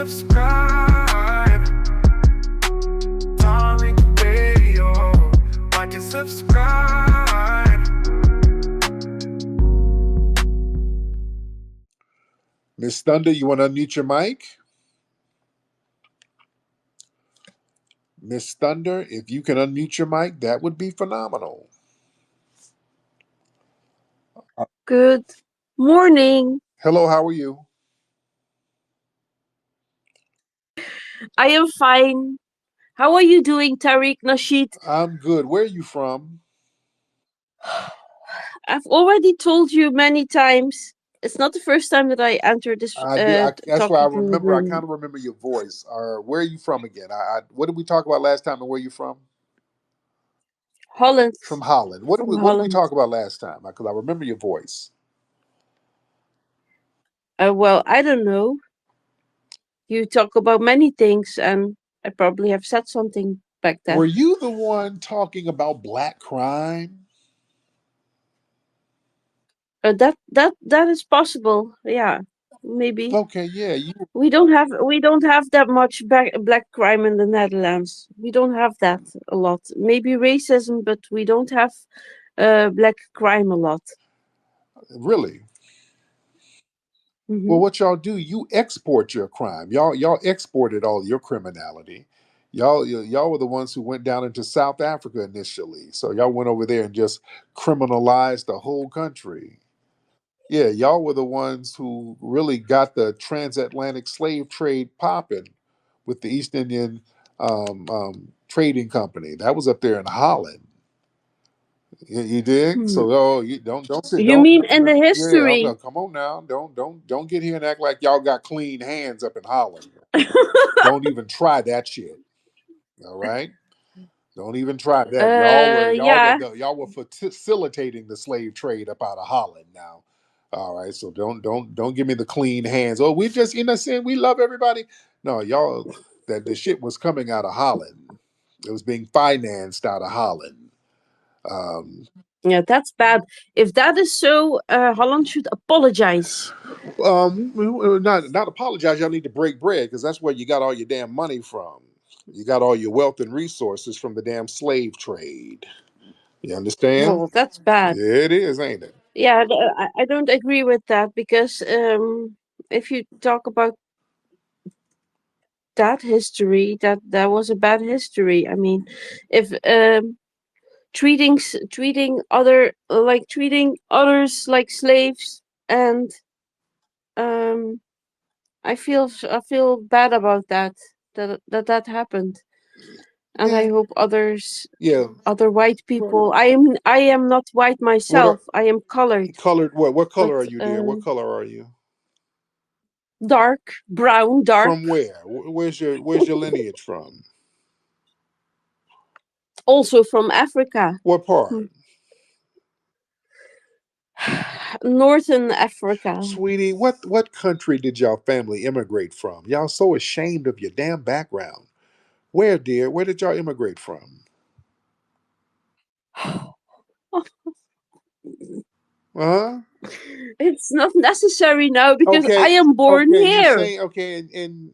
subscribe. Tariq Radio. Like and subscribe. Miss Thunder, you want to unmute your mic? Miss Thunder, if you can unmute your mic, that would be phenomenal. Good morning. Hello, how are you? I am fine. How are you doing, Tariq, Nasheed? I'm good. Where are you from? I've already told you many times. It's not the first time that I enter this I do. That's why I talking remember. I room. kind of remember your voice. Where are you from again? What did we talk about last time, and where are you from? Holland. From Holland. What did we Holland. talk about last time? Because I remember your voice. Well, I don't know. You talk about many things, and I probably have said something back then. Were you the one talking about black crime? That is possible. Yeah, maybe. Okay, yeah. We don't have that much black crime in the Netherlands. We don't have that a lot. Maybe racism, but we don't have black crime a lot. Really? Mm-hmm. Well, what y'all do? You export your crime. Y'all exported all your criminality. Y'all were the ones who went down into South Africa initially. So y'all went over there and just criminalized the whole country. Yeah, y'all were the ones who really got the transatlantic slave trade popping with the East Indian Trading Company. That was up there in Holland. You dig? So you don't say You don't. mean in the Yeah, history? no, come on now. Don't get here and act like y'all got clean hands up in Holland. Don't even try that shit. All right. Don't even try that. Yeah. Y'all were facilitating the slave trade up out of Holland now. All right, so don't give me the clean hands. Oh, we just innocent. We love everybody. No, y'all, that the shit was coming out of Holland. It was being financed out of Holland. Yeah, that's bad. If that is so, Holland should apologize. Not apologize. Y'all need to break bread because that's where you got all your damn money from. You got all your wealth and resources from the damn slave trade. You understand? Well, that's bad. Yeah, it is, ain't it? Yeah, I don't agree with that because if you talk about that history, that was a bad history. I mean, if treating others like slaves, and um I feel bad about that happened, and I hope Yeah. other white people. I am not white myself. I am colored. Colored what? What color But are you, dear? What color are you? dark brown, dark. From where? Where's your lineage from? Also from Africa. What part? Northern Africa. Sweetie, what country did y'all family immigrate from? Y'all so ashamed of your damn background. Where, dear? Where did y'all immigrate from? Huh? It's not necessary now because Okay. I am born Okay. You here. saying okay? And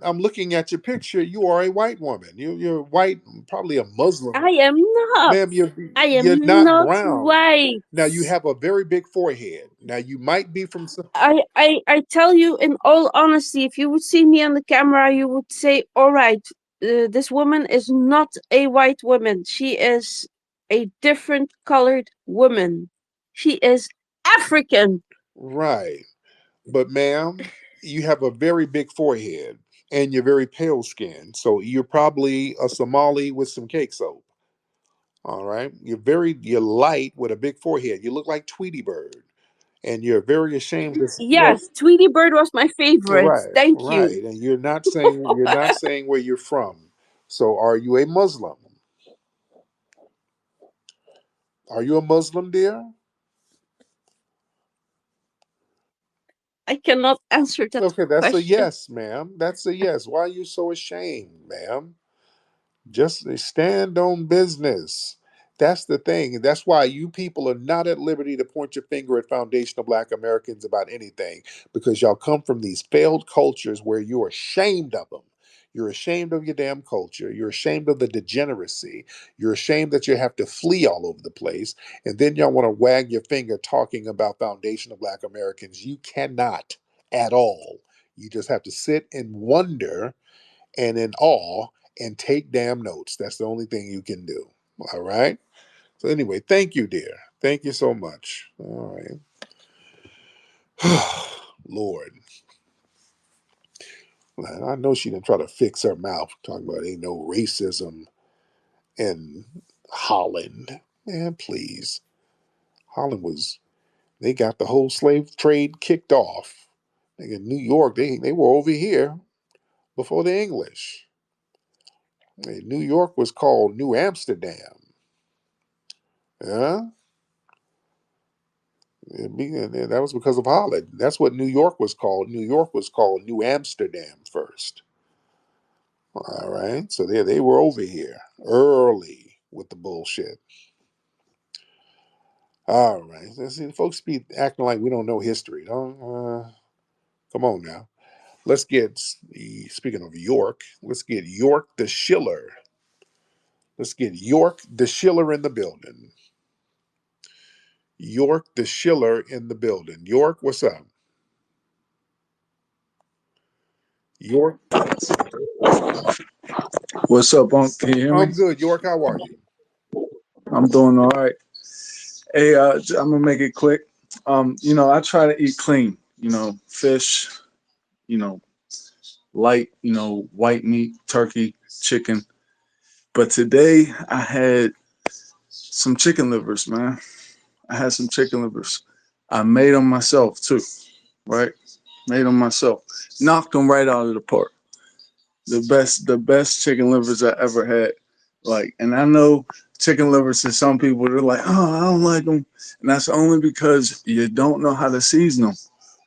I'm looking at your picture. You are a white woman. You're white, probably a Muslim. I am not. Ma'am, I you're am not not brown. white. Now you have a very big forehead. Now you might be from. I tell you in all honesty, if you would see me on the camera, you would say, all right, this woman is not a white woman. She is a different colored woman. She is African. Right. But ma'am, you have a very big forehead and you're very pale skinned. So you're probably a Somali with some cake soap. All right. You're light with a big forehead. You look like Tweety Bird. And you're very ashamed to Yes, Tweety Bird was my favorite. Thank right. you. And you're not saying where you're from. So are you a Muslim? Are you a Muslim, dear? I cannot answer that Okay, that's a question. yes, ma'am. That's a yes. Why are you so ashamed, ma'am? Just stand on business. That's the thing. That's why you people are not at liberty to point your finger at foundational Black Americans about anything, because y'all come from these failed cultures where you're ashamed of them. You're ashamed of your damn culture. You're ashamed of the degeneracy. You're ashamed that you have to flee all over the place. And then y'all want to wag your finger talking about foundational Black Americans. You cannot at all. You just have to sit and wonder and in awe and take damn notes. That's the only thing you can do. All right. So anyway, thank you, dear. Thank you so much. All right. Lord. Man, I know she didn't try to fix her mouth talking about ain't no racism in Holland. Man, please. Holland was, they got the whole slave trade kicked off. In New York, they were over here before the English. New York was called New Amsterdam. Yeah, that was because of Holland. That's what New York was called. New York was called New Amsterdam first. All right, so they were over here early with the bullshit. All right, see, folks be acting like we don't know history. Don't come on now. Let's get, speaking of York, let's get York the Schiller. Let's get York the Schiller in the building. York the Schiller in the building. York, what's up? York, What's up, Unc? Can you hear me? I'm good. York, how are you? I'm doing all right. Hey, I'm gonna make it quick. I try to eat clean. Fish. You know, light. White meat, turkey, chicken. But today I had some chicken livers, man. I had some chicken livers. I made them myself too. Right? Made them myself. Knocked them right out of the park. The best chicken livers I ever had. Like, and I know chicken livers to some people, they're like, oh, I don't like them, and that's only because you don't know how to season them.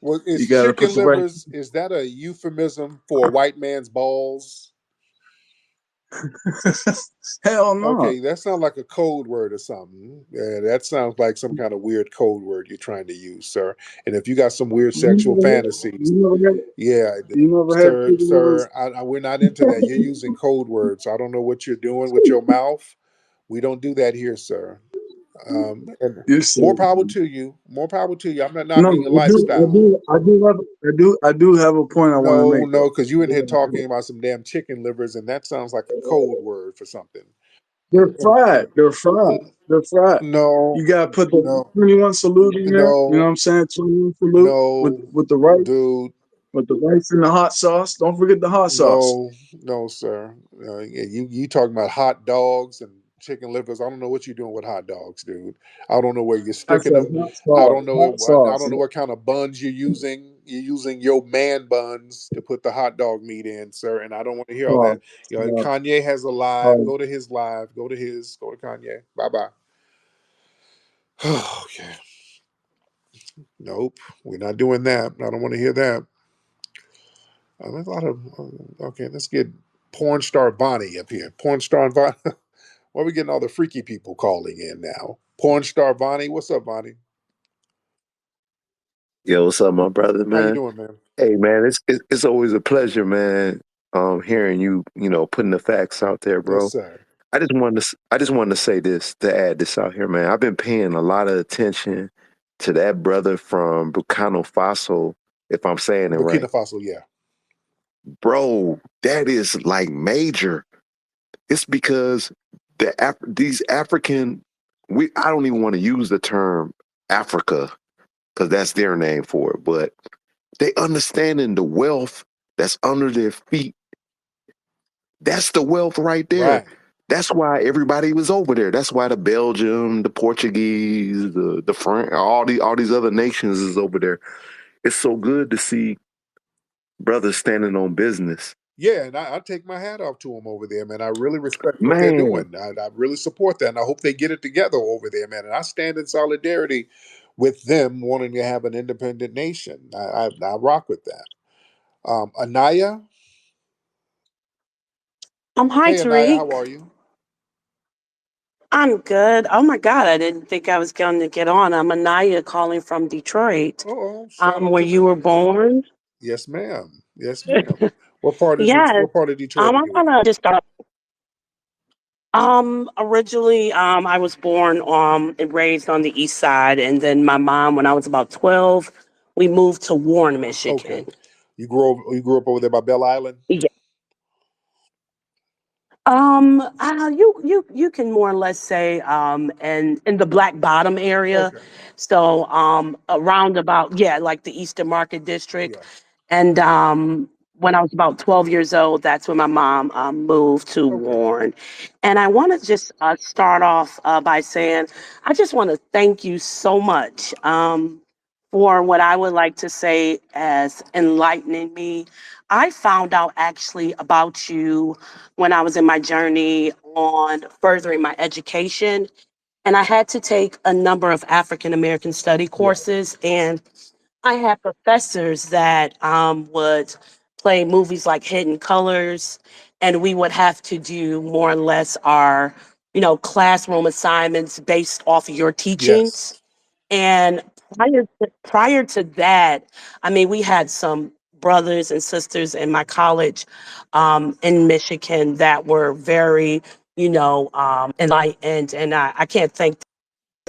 Well, You is got to put chicken the right. livers, is that a euphemism for a white man's balls? Hell no. Okay, that sounds like a code word or something. Yeah, that sounds like some kind of weird code word you're trying to use, sir. And if you got some weird You sexual never had, fantasies, you never had, yeah, you never had sir, chicken livers. we're not into that. You're using code words. I don't know what you're doing with your mouth. We don't do that here, sir. And You're more silly, power man. to you. More power to you. I'm not No, knocking your lifestyle. I do have a point I want to No, make no, though. because you in here talking about some damn chicken livers, and that sounds like a code word for something. They're fried. They're fried. They're fried. No, You gotta put the no, 21 salute in there. You know what no, I'm saying? 21 salute with no, with the rice, dude. with the rice and the hot sauce. Don't forget the hot sauce. No, no, sir. Yeah, you talking about hot dogs and chicken livers? I don't know what you're doing with hot dogs, dude. I don't know where you're I sticking said them. hot I sauce. don't know. Hot I sauce. don't know what kind of buns you're using. You're using your man buns to put the hot dog meat in, sir. And I don't want to hear all Oh, that. You know, oh, Kanye has a live. oh. Go to his live. Go to his. Go to Kanye. Bye bye. Okay. Nope. We're not doing that. I don't want to hear that. There's a lot of. Okay, let's get porn star Bonnie up here. Porn star Bonnie. Why are we getting all the freaky people calling in now? Porn star Bonnie. What's up, Bonnie? Yo, what's up, my brother, How you man? doing, man? Hey, man, it's always a pleasure, man. Hearing you, putting the facts out there, Yes, bro. sir. I just wanted to say this to add this out here, man. I've been paying a lot of attention to that brother from Burkina Faso, if I'm saying it Burkina right, Faso, yeah. bro. That is like major. It's because these African, I don't even want to use the term Africa because that's their name for it, but they understanding the wealth that's under their feet. That's the wealth right there. Right. That's why everybody was over there. That's why the Belgium, the Portuguese, the French, all these other nations is over there. It's so good to see brothers standing on business. Yeah, and I take my hat off to them over there, man. I really respect what they're Man, doing. I really support that, and I hope they get it together over there, man. And I stand in solidarity with them wanting to have an independent nation. I rock with that. Anaya, Hi, hey Anaya, how Tariq. are you? I'm good. Oh my God, I didn't think I was going to get on. I'm Anaya calling from Detroit, Oh, shout out where to you were them. born. Yes, ma'am. Yes, ma'am. Yes. What part of Detroit are I'm you in? gonna just start. Originally, I was born and raised on the east side, and then my mom, when I was about 12, we moved to Warren, Okay. Michigan. You grew up over there by Belle Island? You can more or less say in the Black Bottom area, Okay. so around about, yeah, like the Eastern Market District, Yeah. and when I was about 12 years old, that's when my mom moved to Okay. Warren, and I want to just start off by saying I just want to thank you so much for what I would like to say as enlightening me. I found out actually about you when I was in my journey on furthering my education. And I had to take a number of African American study Yeah. courses. And I had professors that would play movies like Hidden Colors. And we would have to do more or less our, classroom assignments based off of your teachings. Yes. And prior to that, I mean, we had some brothers and sisters in my college in Michigan that were very, enlightened, and I can't thank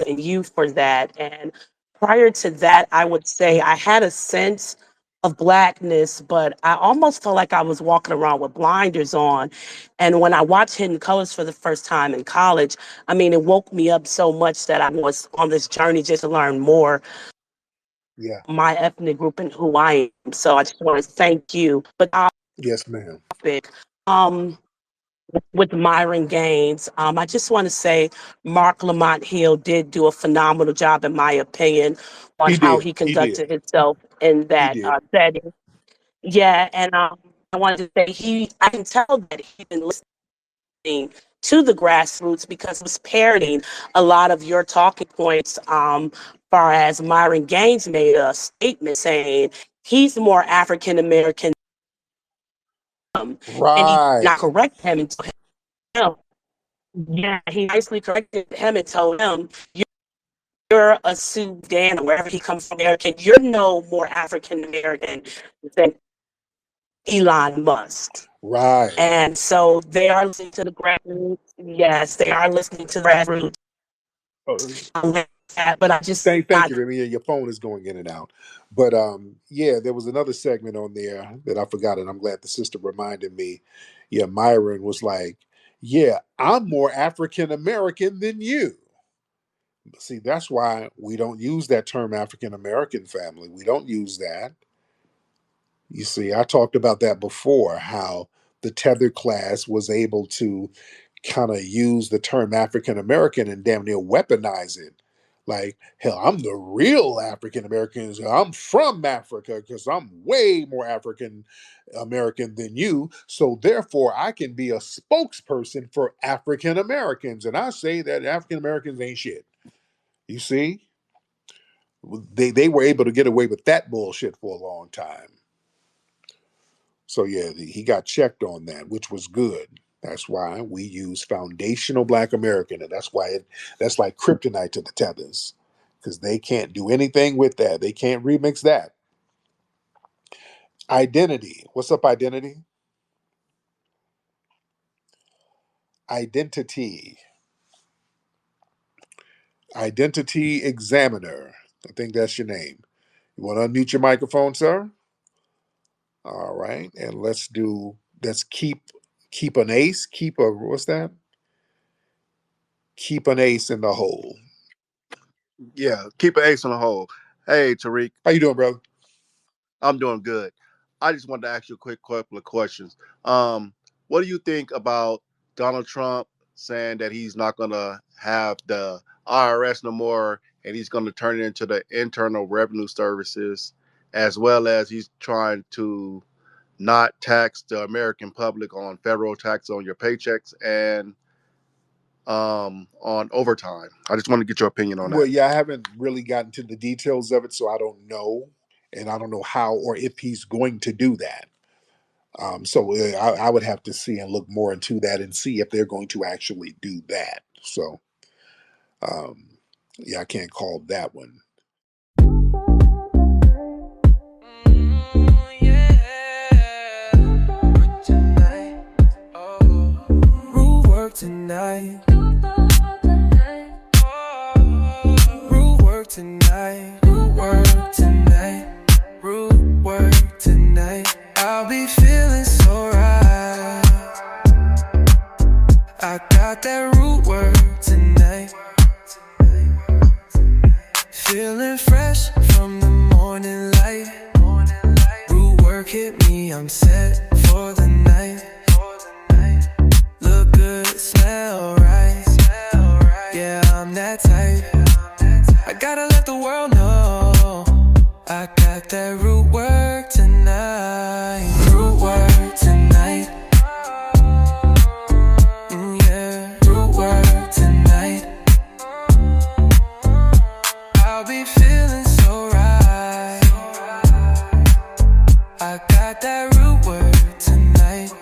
you for that. And prior to that, I would say I had a sense of blackness, but I almost felt like I was walking around with blinders on. And when I watched Hidden Colors for the first time in college, I mean, it woke me up so much that I was on this journey just to learn more Yeah. my ethnic group and who I am. So I just want to thank you. But Yes, ma'am. topic, um, with Myron Gaines, I just want to say Mark Lamont Hill did do a phenomenal job, in my opinion, on He how did. he He did. conducted himself in He that did. setting. Yeah, and I wanted to say I can tell that he's been listening to the grassroots because he was parroting a lot of your talking points. Far as Myron Gaines made a statement saying he's more African American, and he did not Right. correct him and told him, yeah, he nicely corrected him and told him, you're a Sudan or wherever he comes from, American, you're no more African American than Elon Musk. Right. And so they are listening to the grassroots. Yes, they are listening to the grassroots. Uh, But I just thank not. you, Remy. Yeah, your phone is going in and out. But yeah, there was another segment on there that I forgot, and I'm glad the sister reminded me. Yeah, Myron was like, "Yeah, I'm more African American than you." See, that's why we don't use that term African American family. We don't use that. You see, I talked about that before, how the tether class was able to kind of use the term African American and damn near weaponize it. Like, hell, I'm the real African Americans. I'm from Africa because I'm way more African American than you. So therefore, I can be a spokesperson for African Americans. And I say that African Americans ain't shit. You see, they were able to get away with that bullshit for a long time. So yeah, he got checked on that, which was good. That's why we use foundational Black American, and that's like kryptonite to the tethers, because they can't do anything with that. They can't remix that. Identity. What's up, identity? Identity. Identity examiner. I think that's your name. You want to unmute your microphone, sir? All right, and let's keep an ace. Keep a what's that? Keep an ace in the hole. Yeah, keep an ace on the hole. Hey, Tariq, How you doing, brother? I'm doing good. I just wanted to ask you a quick couple of questions. What do you think about Donald Trump saying that he's not going to have the IRS no more and he's going to turn it into the Internal Revenue Services, as well as he's trying to not tax the American public on federal tax on your paychecks and on overtime? I just want to get your opinion on Well, that. yeah, I haven't really gotten to the details of it, so I don't know, and I don't know how or if he's going to do that. I would have to see and look more into that and see if they're going to actually do that. So, Yeah, I can't call that one. Root work tonight. Root work tonight. Root work tonight. Root work tonight. I'll be feeling so right. I got that root work tonight. Feeling fresh from the morning light. Root work hit me, I'm set for the night. Look good, smell right. Yeah, I'm that type. I gotta let the world know I got that root work tonight. Root work tonight. Yeah, root work tonight. I'll be feeling so right. I got that root work tonight.